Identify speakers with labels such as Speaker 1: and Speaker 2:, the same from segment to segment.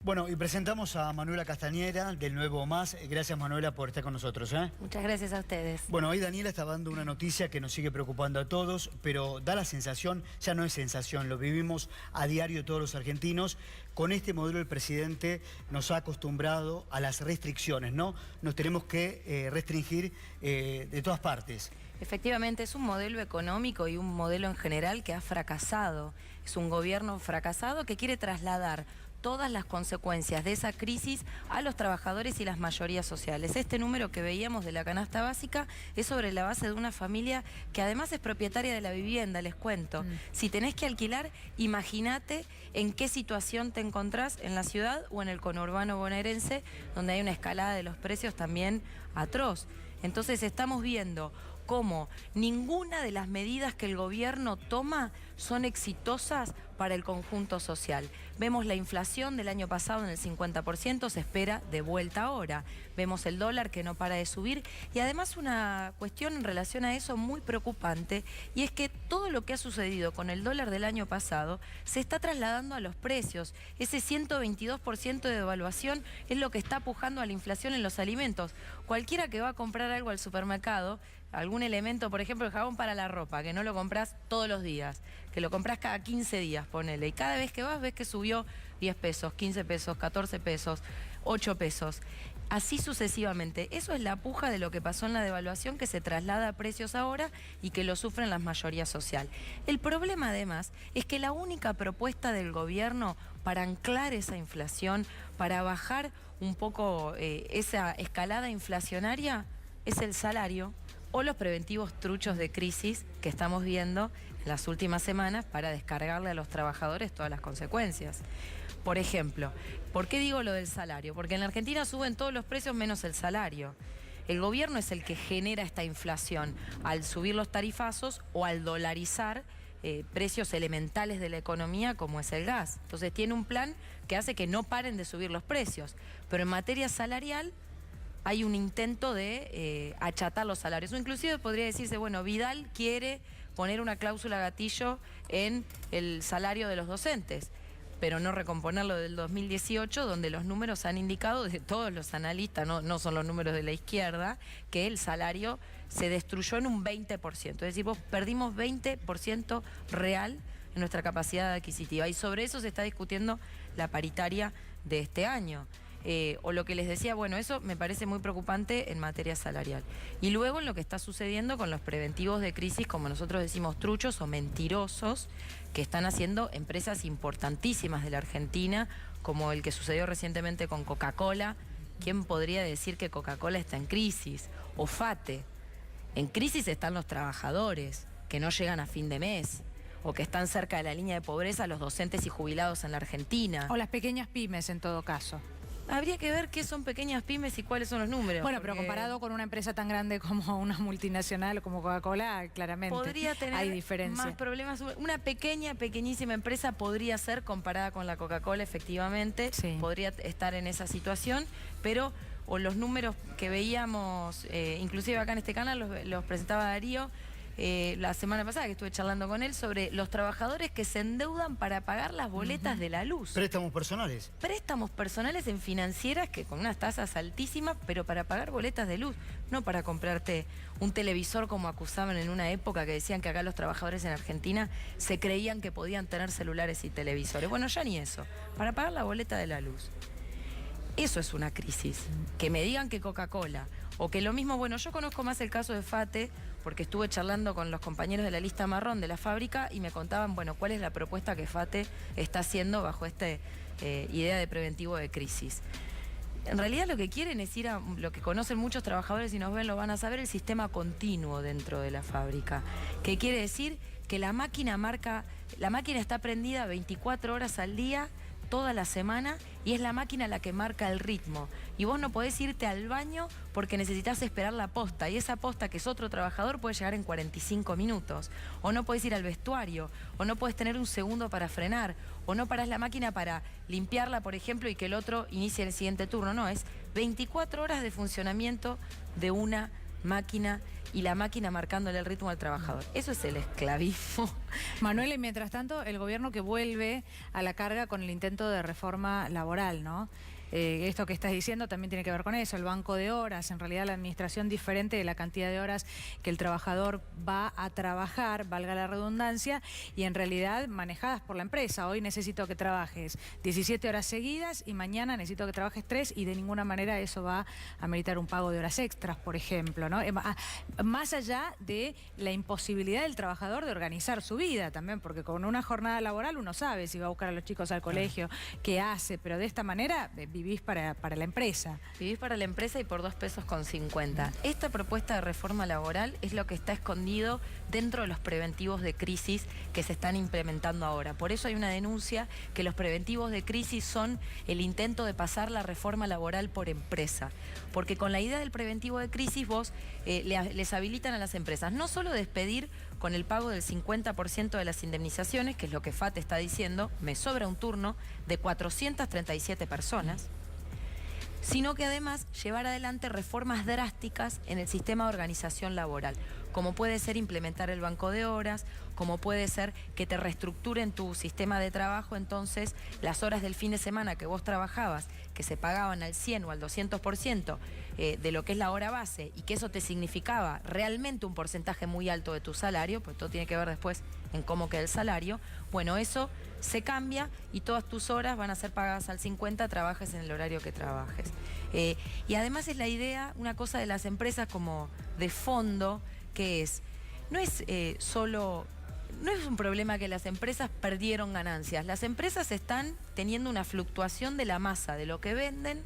Speaker 1: Bueno, y presentamos a Manuela Castañera, del Nuevo Más. Gracias, Manuela, por estar con nosotros.
Speaker 2: Muchas gracias a ustedes.
Speaker 1: Bueno, hoy Daniela está dando una noticia que nos sigue preocupando a todos, pero da la sensación, ya no es sensación, lo vivimos a diario todos los argentinos. Con este modelo el presidente nos ha acostumbrado a las restricciones, ¿no? Nos tenemos que restringir de todas partes.
Speaker 2: Efectivamente, es un modelo económico y un modelo en general que ha fracasado. Es un gobierno fracasado que quiere trasladar todas las consecuencias de esa crisis a los trabajadores y las mayorías sociales. Este número que veíamos de la canasta básica es sobre la base de una familia que además es propietaria de la vivienda, les cuento. Si tenés que alquilar, imagínate en qué situación te encontrás en la ciudad o en el conurbano bonaerense, donde hay una escalada de los precios también atroz. Entonces estamos viendo cómo ninguna de las medidas que el gobierno toma son exitosas para el conjunto social. Vemos la inflación del año pasado en el 50%, se espera de vuelta ahora. Vemos el dólar que no para de subir y además una cuestión en relación a eso muy preocupante, y es que todo lo que ha sucedido con el dólar del año pasado se está trasladando a los precios. Ese 122% de devaluación es lo que está pujando a la inflación en los alimentos. Cualquiera que va a comprar algo al supermercado, algún elemento, por ejemplo el jabón para la ropa, que no lo compras todos los días, que lo compras cada 15 días, ponele, y cada vez que vas ves que subió 10 pesos, 15 pesos, 14 pesos, 8 pesos, así sucesivamente. Eso es la puja de lo que pasó en la devaluación, que se traslada a precios ahora y que lo sufren las mayorías sociales. El problema además es que la única propuesta del gobierno para anclar esa inflación, para bajar un poco esa escalada inflacionaria, es el salario o los preventivos truchos de crisis que estamos viendo en las últimas semanas para descargarle a los trabajadores todas las consecuencias. Por ejemplo, ¿por qué digo lo del salario? Porque en la Argentina suben todos los precios menos el salario. El gobierno es el que genera esta inflación al subir los tarifazos o al dolarizar precios elementales de la economía como es el gas. Entonces tiene un plan que hace que no paren de subir los precios. Pero en materia salarial hay un intento de achatar los salarios. O inclusive podría decirse, bueno, Vidal quiere poner una cláusula gatillo en el salario de los docentes, pero no recomponerlo del 2018, donde los números han indicado, de todos los analistas, no son los números de la izquierda, que el salario se destruyó en un 20%. Es decir, perdimos 20% real en nuestra capacidad adquisitiva. Y sobre eso se está discutiendo la paritaria de este año. O lo que les decía, bueno, eso me parece muy preocupante en materia salarial. Y luego en lo que está sucediendo con los preventivos de crisis, como nosotros decimos, truchos o mentirosos, que están haciendo empresas importantísimas de la Argentina, como el que sucedió recientemente con Coca-Cola. ¿Quién podría decir que Coca-Cola está en crisis? O FATE. En crisis están los trabajadores, que no llegan a fin de mes, o que están cerca de la línea de pobreza los docentes y jubilados en la Argentina.
Speaker 3: O las pequeñas pymes en todo caso.
Speaker 2: Habría que ver qué son pequeñas pymes y cuáles son los números.
Speaker 3: Bueno, pero comparado con una empresa tan grande como una multinacional como Coca-Cola, claramente
Speaker 2: podría tener
Speaker 3: hay diferencia.
Speaker 2: Más problemas. Una pequeñísima empresa podría ser comparada con la Coca-Cola, efectivamente. Sí. Podría estar en esa situación, pero los números que veíamos, inclusive acá en este canal, los presentaba Darío, la semana pasada que estuve charlando con él sobre los trabajadores que se endeudan para pagar las boletas de la luz.
Speaker 1: Préstamos personales.
Speaker 2: Préstamos personales en financieras que con unas tasas altísimas, pero para pagar boletas de luz, no para comprarte un televisor como acusaban en una época, que decían que acá los trabajadores en Argentina se creían que podían tener celulares y televisores. Bueno, ya ni eso, para pagar la boleta de la luz. Eso es una crisis. Que me digan que Coca-Cola, o que lo mismo, bueno, yo conozco más el caso de FATE, porque estuve charlando con los compañeros de la lista marrón de la fábrica y me contaban, bueno, cuál es la propuesta que FATE está haciendo bajo esta idea de preventivo de crisis. En realidad lo que quieren es ir a lo que conocen muchos trabajadores, y nos ven, lo van a saber, el sistema continuo dentro de la fábrica. Que quiere decir que la máquina está prendida 24 horas al día, toda la semana, y es la máquina la que marca el ritmo. Y vos no podés irte al baño porque necesitas esperar la posta, y esa posta, que es otro trabajador, puede llegar en 45 minutos. O no podés ir al vestuario, o no podés tener un segundo para frenar, o no parás la máquina para limpiarla, por ejemplo, y que el otro inicie el siguiente turno. No, es 24 horas de funcionamiento de una máquina y la máquina marcándole el ritmo al trabajador. Eso es el esclavismo.
Speaker 3: Manuel, y mientras tanto, el gobierno que vuelve a la carga con el intento de reforma laboral, ¿no? Esto que estás diciendo también tiene que ver con eso, el banco de horas, en realidad la administración diferente de la cantidad de horas que el trabajador va a trabajar, valga la redundancia, y en realidad manejadas por la empresa. Hoy necesito que trabajes 17 horas seguidas y mañana necesito que trabajes 3 y de ninguna manera eso va a meritar un pago de horas extras, por ejemplo, ¿no? Más allá de la imposibilidad del trabajador de organizar su vida también, porque con una jornada laboral uno sabe si va a buscar a los chicos al colegio, qué hace, pero de esta manera vivís para la empresa.
Speaker 2: Vivís para la empresa y por 2,50 pesos. Esta propuesta de reforma laboral es lo que está escondido dentro de los preventivos de crisis que se están implementando ahora. Por eso hay una denuncia que los preventivos de crisis son el intento de pasar la reforma laboral por empresa. Porque con la idea del preventivo de crisis vos les habilitan a las empresas no solo despedir con el pago del 50% de las indemnizaciones, que es lo que FAT está diciendo, me sobra un turno de 437 personas, sino que además llevar adelante reformas drásticas en el sistema de organización laboral, como puede ser implementar el banco de horas, como puede ser que te reestructuren tu sistema de trabajo, entonces las horas del fin de semana que vos trabajabas, que se pagaban al 100 o al 200% de lo que es la hora base, y que eso te significaba realmente un porcentaje muy alto de tu salario, pues todo tiene que ver después en cómo queda el salario, bueno, eso se cambia y todas tus horas van a ser pagadas al 50, trabajes en el horario que trabajes. Y además es la idea, una cosa de las empresas como de fondo, que no es un problema que las empresas perdieron ganancias. Las empresas están teniendo una fluctuación de la masa de lo que venden,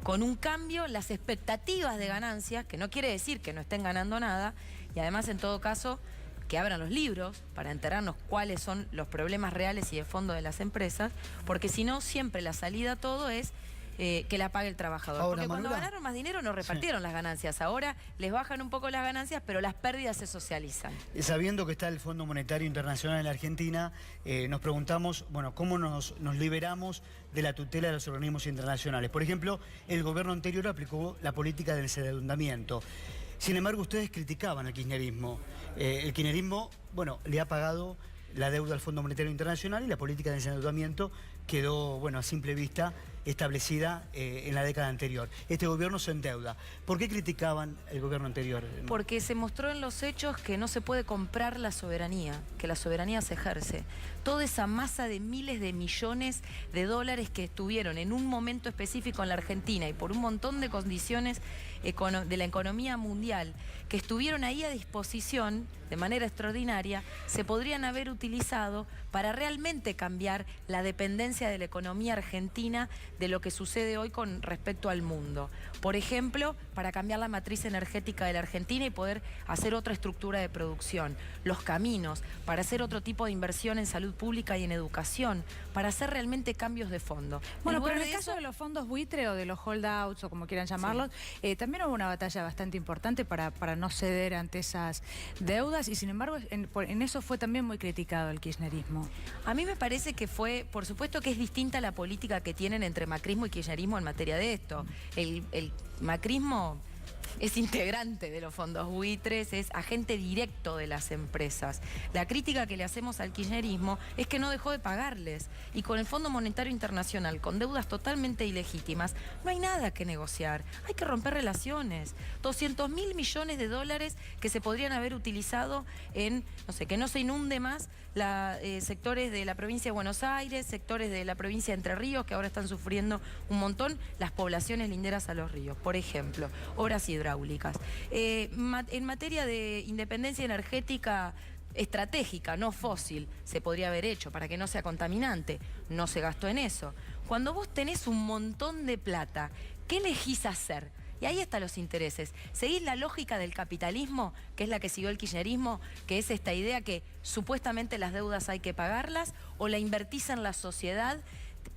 Speaker 2: con un cambio en las expectativas de ganancias, que no quiere decir que no estén ganando nada, y además en todo caso que abran los libros para enterarnos cuáles son los problemas reales y de fondo de las empresas, porque si no, siempre la salida a todo es que la pague el trabajador.
Speaker 1: Ahora,
Speaker 2: porque cuando
Speaker 1: Manuela,
Speaker 2: ganaron más dinero no repartieron las ganancias. Ahora les bajan un poco las ganancias, pero las pérdidas se socializan.
Speaker 1: Sabiendo que está el Fondo Monetario Internacional en la Argentina, nos preguntamos, bueno, ¿cómo nos liberamos de la tutela de los organismos internacionales? Por ejemplo, el gobierno anterior aplicó la política del desendeudamiento. Sin embargo, ustedes criticaban al kirchnerismo. El kirchnerismo, bueno, le ha pagado la deuda al Fondo Monetario Internacional y la política de desendeudamiento quedó, bueno, a simple vista establecida en la década anterior. Este gobierno se endeuda. ¿Por qué criticaban el gobierno anterior?
Speaker 2: Porque se mostró en los hechos que no se puede comprar la soberanía, que la soberanía se ejerce. Toda esa masa de miles de millones de dólares que estuvieron en un momento específico en la Argentina y por un montón de condiciones de la economía mundial que estuvieron ahí a disposición de manera extraordinaria, se podrían haber utilizado para realmente cambiar la dependencia de la economía argentina de lo que sucede hoy con respecto al mundo. Por ejemplo, para cambiar la matriz energética de la Argentina y poder hacer otra estructura de producción, los caminos, para hacer otro tipo de inversión en salud pública y en educación, para hacer realmente cambios de fondo.
Speaker 3: Bueno, pero en el caso de los fondos buitre o de los holdouts o como quieran llamarlos, sí, también hubo una batalla bastante importante para no ceder ante esas deudas y sin embargo en eso fue también muy criticado el kirchnerismo.
Speaker 2: A mí me parece que fue, por supuesto que es distinta la política que tienen entre macrismo y kirchnerismo en materia de esto. El macrismo es integrante de los fondos buitres, es agente directo de las empresas. La crítica que le hacemos al kirchnerismo es que no dejó de pagarles. Y con el Fondo Monetario Internacional, con deudas totalmente ilegítimas, no hay nada que negociar. Hay que romper relaciones. 200.000 millones de dólares que se podrían haber utilizado en, no sé, que no se inunde más sectores de la provincia de Buenos Aires, sectores de la provincia de Entre Ríos, que ahora están sufriendo un montón, las poblaciones linderas a los ríos, por ejemplo, obras hidráulicas. En materia de independencia energética estratégica, no fósil, se podría haber hecho para que no sea contaminante, no se gastó en eso. Cuando vos tenés un montón de plata, ¿qué elegís hacer? Y ahí están los intereses. ¿Seguís la lógica del capitalismo, que es la que siguió el kirchnerismo, que es esta idea que supuestamente las deudas hay que pagarlas, o la invertís en la sociedad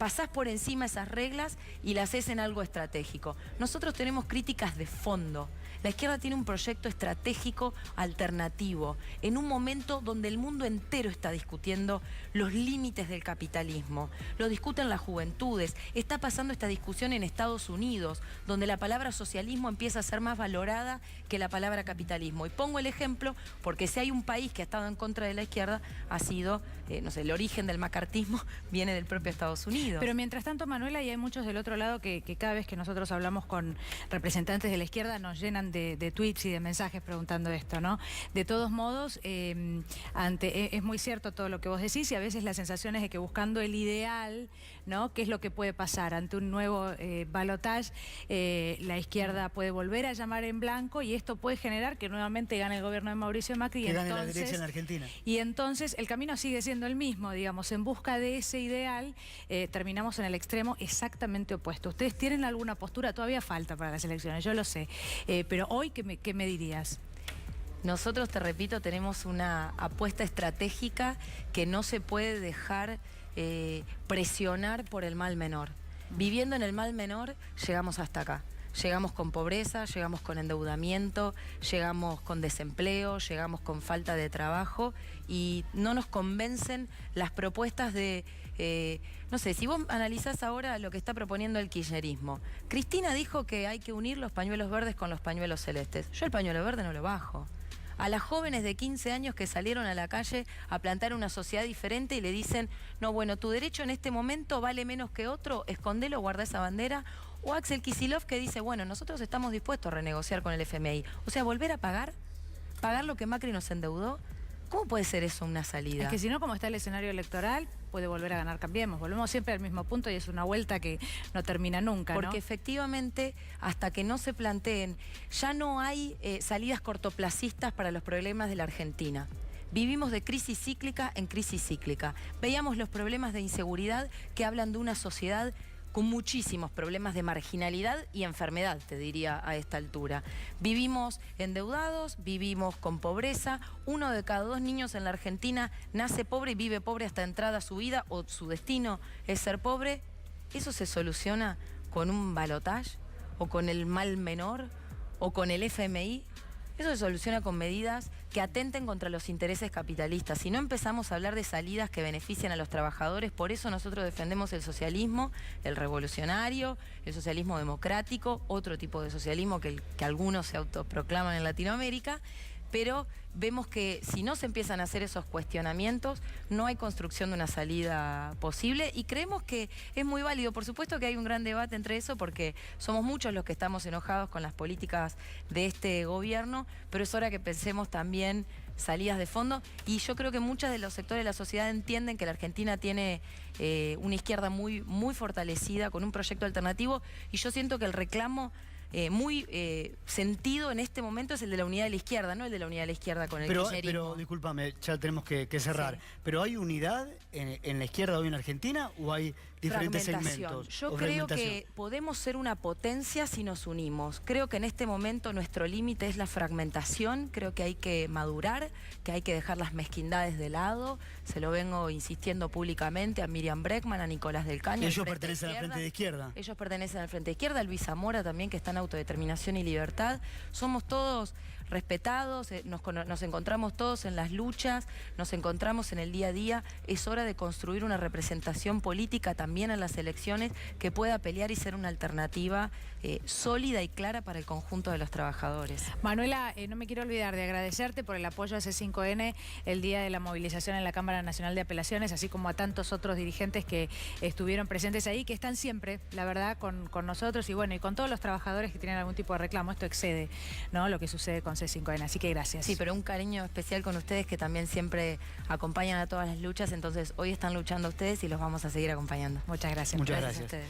Speaker 2: pasás por encima esas reglas y las haces en algo estratégico. Nosotros tenemos críticas de fondo. La izquierda tiene un proyecto estratégico alternativo, en un momento donde el mundo entero está discutiendo los límites del capitalismo. Lo discuten las juventudes. Está pasando esta discusión en Estados Unidos, donde la palabra socialismo empieza a ser más valorada que la palabra capitalismo. Y pongo el ejemplo porque si hay un país que ha estado en contra de la izquierda, ha sido, no sé, el origen del macartismo viene del propio Estados Unidos.
Speaker 3: Pero mientras tanto, Manuela, y hay muchos del otro lado que cada vez que nosotros hablamos con representantes de la izquierda nos llenan de tweets y de mensajes preguntando esto, ¿no? De todos modos, es muy cierto todo lo que vos decís y a veces la sensación es de que buscando el ideal, ¿no? ¿Qué es lo que puede pasar? Ante un nuevo balotaje, la izquierda puede volver a llamar en blanco y esto puede generar que nuevamente gane el gobierno de Mauricio Macri.
Speaker 1: Que gane la derecha en Argentina.
Speaker 3: Y entonces el camino sigue siendo el mismo, digamos, en busca de ese ideal terminamos en el extremo exactamente opuesto. ¿Ustedes tienen alguna postura? Todavía falta para las elecciones, yo lo sé, pero hoy, ¿qué me dirías?
Speaker 2: Nosotros, te repito, tenemos una apuesta estratégica que no se puede dejar presionar por el mal menor. Viviendo en el mal menor, llegamos hasta acá. Llegamos con pobreza, llegamos con endeudamiento, llegamos con desempleo, llegamos con falta de trabajo y no nos convencen las propuestas de... no sé, si vos analizás ahora lo que está proponiendo el kirchnerismo. Cristina dijo que hay que unir los pañuelos verdes con los pañuelos celestes. Yo el pañuelo verde no lo bajo. A las jóvenes de 15 años que salieron a la calle a plantar una sociedad diferente y le dicen, no, bueno, tu derecho en este momento vale menos que otro, escondelo, guarda esa bandera. O Axel Kicillof que dice, bueno, nosotros estamos dispuestos a renegociar con el FMI. O sea, volver a pagar lo que Macri nos endeudó. ¿Cómo puede ser eso una salida?
Speaker 3: Es que si no, como está el escenario electoral, puede volver a ganar Cambiemos. Volvemos siempre al mismo punto y es una vuelta que no termina nunca, ¿no?
Speaker 2: Porque efectivamente, hasta que no se planteen, ya no hay salidas cortoplacistas para los problemas de la Argentina. Vivimos de crisis cíclica en crisis cíclica. Veíamos los problemas de inseguridad que hablan de una sociedad con muchísimos problemas de marginalidad y enfermedad, te diría a esta altura. Vivimos endeudados, vivimos con pobreza, 1 de cada 2 niños en la Argentina nace pobre y vive pobre hasta entrada a su vida o su destino es ser pobre. ¿Eso se soluciona con un balotaje o con el mal menor o con el FMI? Eso se soluciona con medidas que atenten contra los intereses capitalistas. Si no empezamos a hablar de salidas que benefician a los trabajadores, por eso nosotros defendemos el socialismo, el revolucionario, el socialismo democrático, otro tipo de socialismo que algunos se autoproclaman en Latinoamérica, pero vemos que si no se empiezan a hacer esos cuestionamientos, no hay construcción de una salida posible y creemos que es muy válido. Por supuesto que hay un gran debate entre eso porque somos muchos los que estamos enojados con las políticas de este gobierno, pero es hora que pensemos también salidas de fondo y yo creo que muchos de los sectores de la sociedad entienden que la Argentina tiene una izquierda muy, muy fortalecida con un proyecto alternativo y yo siento que el reclamo muy sentido en este momento es el de la unidad de la izquierda, no el de la unidad de la izquierda con el kirchnerismo. Pero
Speaker 1: discúlpame, ya tenemos que cerrar. Sí. ¿Pero hay unidad en la izquierda hoy en Argentina o hay diferentes segmentos?
Speaker 2: Yo creo que podemos ser una potencia si nos unimos. Creo que en este momento nuestro límite es la fragmentación. Creo que hay que madurar, que hay que dejar las mezquindades de lado. Se lo vengo insistiendo públicamente a Miriam Bregman, a Nicolás del Caño.
Speaker 1: Ellos pertenecen al Frente de Izquierda.
Speaker 2: Ellos pertenecen al Frente de Izquierda, a Luis Zamora también, que está en Autodeterminación y Libertad. Somos todos respetados, nos encontramos todos en las luchas, nos encontramos en el día a día. Es hora de construir una representación política también en las elecciones que pueda pelear y ser una alternativa sólida y clara para el conjunto de los trabajadores.
Speaker 3: Manuela, no me quiero olvidar de agradecerte por el apoyo a C5N el día de la movilización en la Cámara Nacional de Apelaciones, así como a tantos otros dirigentes que estuvieron presentes ahí, que están siempre, la verdad, con nosotros y bueno, y con todos los trabajadores que tienen algún tipo de reclamo. Esto excede, ¿no?, lo que sucede con C5N, así que gracias.
Speaker 2: Sí, pero un cariño especial con ustedes que también siempre acompañan a todas las luchas, entonces hoy están luchando ustedes y los vamos a seguir acompañando.
Speaker 3: Muchas gracias.
Speaker 1: Muchas gracias.
Speaker 2: A ustedes.